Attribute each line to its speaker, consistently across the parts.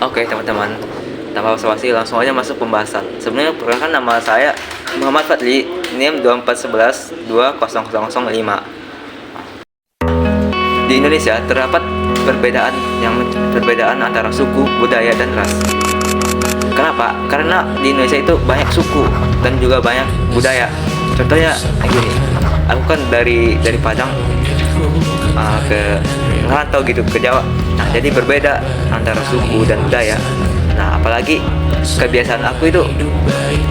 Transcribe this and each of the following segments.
Speaker 1: Oke teman-teman, tanpa basa-basi langsung aja masuk pembahasan. Sebenarnya perkenalkan, nama saya Muhammad Fadli, NIM 2411-20005. Di Indonesia terdapat perbedaan antara suku, budaya, dan ras. Kenapa? Karena di Indonesia itu banyak suku dan juga banyak budaya. Contohnya gini, aku kan dari Padang ke ngerantau gitu ke Jawa. Nah, jadi berbeda antara suku dan budaya. Nah, apalagi kebiasaan aku itu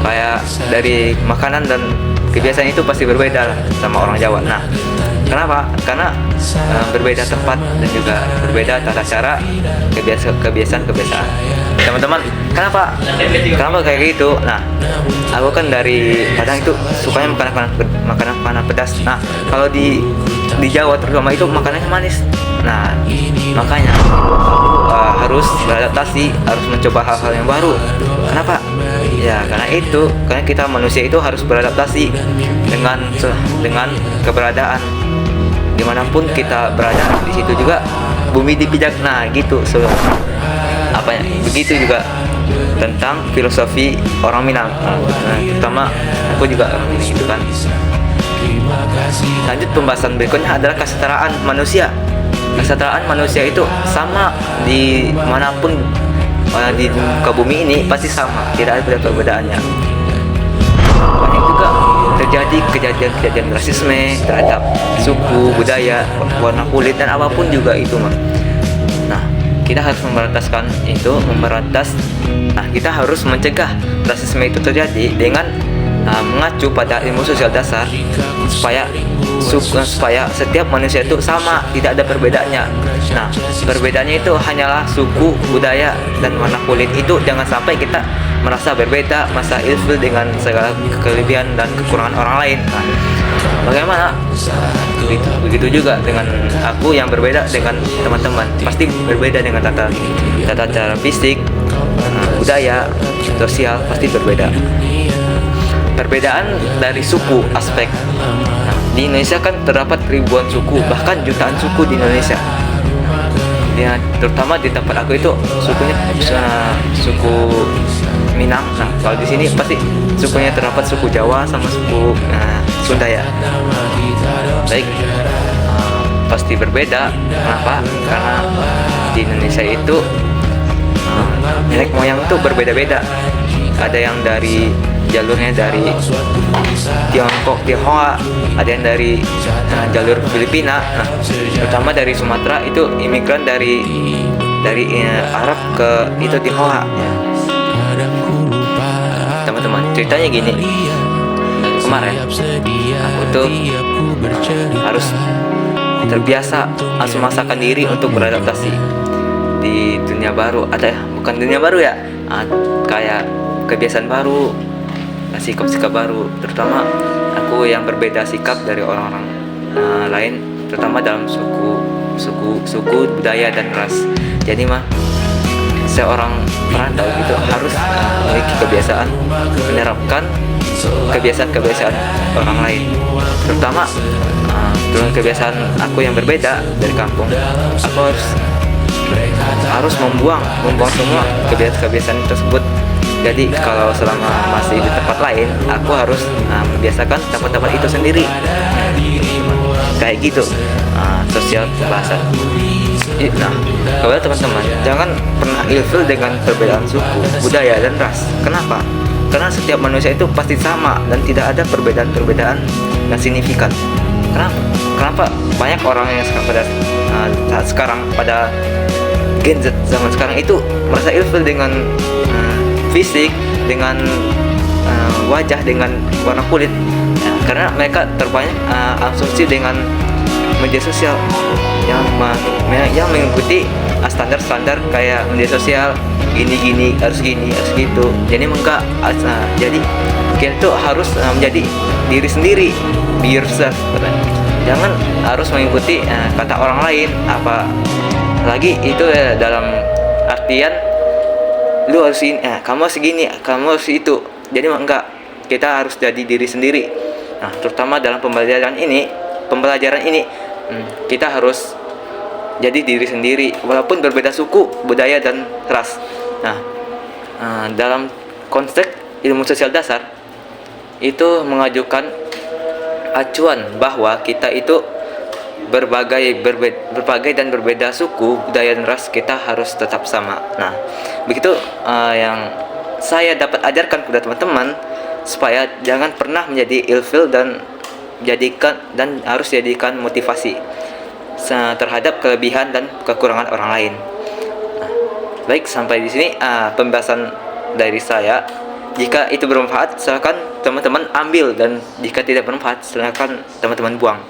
Speaker 1: kayak dari makanan dan kebiasaan itu pasti berbeda lah sama orang Jawa. Nah, kenapa? Karena berbeda tempat dan juga berbeda tata cara, kebiasaan. Teman-teman, kenapa kayak gitu? Nah, aku kan dari Padang itu sukanya makanan pedas. Nah, kalau di Jawa terutama itu makanannya manis. Nah, makanya aku harus beradaptasi, harus mencoba hal-hal yang baru. Kenapa? Ya, karena kita manusia itu harus beradaptasi dengan keberadaan dimanapun kita berada. Di situ juga bumi dipijak. Nah, gitu. Begitu juga tentang filosofi orang Minang. Nah, terutama aku juga orang Minang gitu kan. Lanjut, pembahasan berikutnya adalah kesetaraan manusia. Kesetaraan manusia itu sama di manapun di muka bumi ini pasti sama, tidak ada perbedaannya. Banyak juga terjadi kejadian rasisme terhadap suku, budaya, warna kulit, dan apapun juga itu mah. Nah, kita harus Nah, kita harus mencegah rasisme itu terjadi dengan mengacu pada ilmu sosial dasar supaya setiap manusia itu sama, tidak ada perbedaannya. Nah, perbedaannya itu hanyalah suku, budaya, dan warna kulit. Itu jangan sampai kita merasa berbeda, merasa ilfil dengan segala kelebihan dan kekurangan orang lain. Nah, bagaimana? Begitu juga dengan aku yang berbeda dengan teman-teman. Pasti berbeda dengan tata cara fisik, budaya, sosial, pasti berbeda. Perbedaan dari suku aspek. Nah, di Indonesia kan terdapat ribuan suku, bahkan jutaan suku di Indonesia. Ya, terutama di tempat aku itu sukunya suku Minang. Nah, kalau di sini pasti sukunya terdapat suku Jawa sama suku Sunda ya. Baik, pasti berbeda. Kenapa? Karena di Indonesia itu nenek moyang itu berbeda-beda. Ada yang dari jalurnya dari Tiongkok, Tionghoa, ada yang dari jalur Filipina. Nah, terutama dari Sumatera itu imigran dari Arab ke itu Tionghoa. Teman-teman, ceritanya gini. Kemarin aku tuh harus terbiasa, harus memaksakan diri untuk beradaptasi di dunia baru. Bukan dunia baru ya, kayak kebiasaan baru, sikap baru. Terutama aku yang berbeda sikap dari orang-orang lain, terutama dalam suku, budaya, dan ras. Jadi seorang perantau itu harus memiliki kebiasaan menerapkan kebiasaan orang lain, terutama dengan kebiasaan aku yang berbeda dari kampung. Aku harus membuang semua kebiasaan tersebut. Jadi kalau selama masih di tempat lain, aku harus membiasakan tempat-tempat itu sendiri. Kayak gitu, sosial pembahasan. Nah, kepada teman-teman, jangan pernah ilfil dengan perbedaan suku, budaya, dan ras. Kenapa? Karena setiap manusia itu pasti sama dan tidak ada perbedaan yang signifikan. Kenapa banyak orang yang sekarang pada Gen Z zaman sekarang itu merasa ilfil dengan fisik, dengan wajah, dengan warna kulit, karena mereka terbanyak asumsi dengan media sosial yang mengikuti standar kayak media sosial gini harus gitu. Jadi jadi kita tuh harus menjadi diri sendiri, be yourself. Jangan harus mengikuti kata orang lain, apa lagi itu dalam artian lu harus ini, kamu harus segini, kamu harus itu. Jadi kita harus jadi diri sendiri. Nah, terutama dalam pembelajaran ini kita harus jadi diri sendiri walaupun berbeda suku, budaya, dan ras. Nah, dalam konteks ilmu sosial dasar itu mengajukan acuan bahwa kita itu berbagai dan berbeda suku, budaya, dan ras, kita harus tetap sama. Nah, begitu yang saya dapat ajarkan kepada teman-teman, supaya jangan pernah menjadi ilfil dan harus jadikan motivasi terhadap kelebihan dan kekurangan orang lain. Nah, baik, sampai di sini pembahasan dari saya. Jika itu bermanfaat, silakan teman-teman ambil, dan jika tidak bermanfaat, silakan teman-teman buang.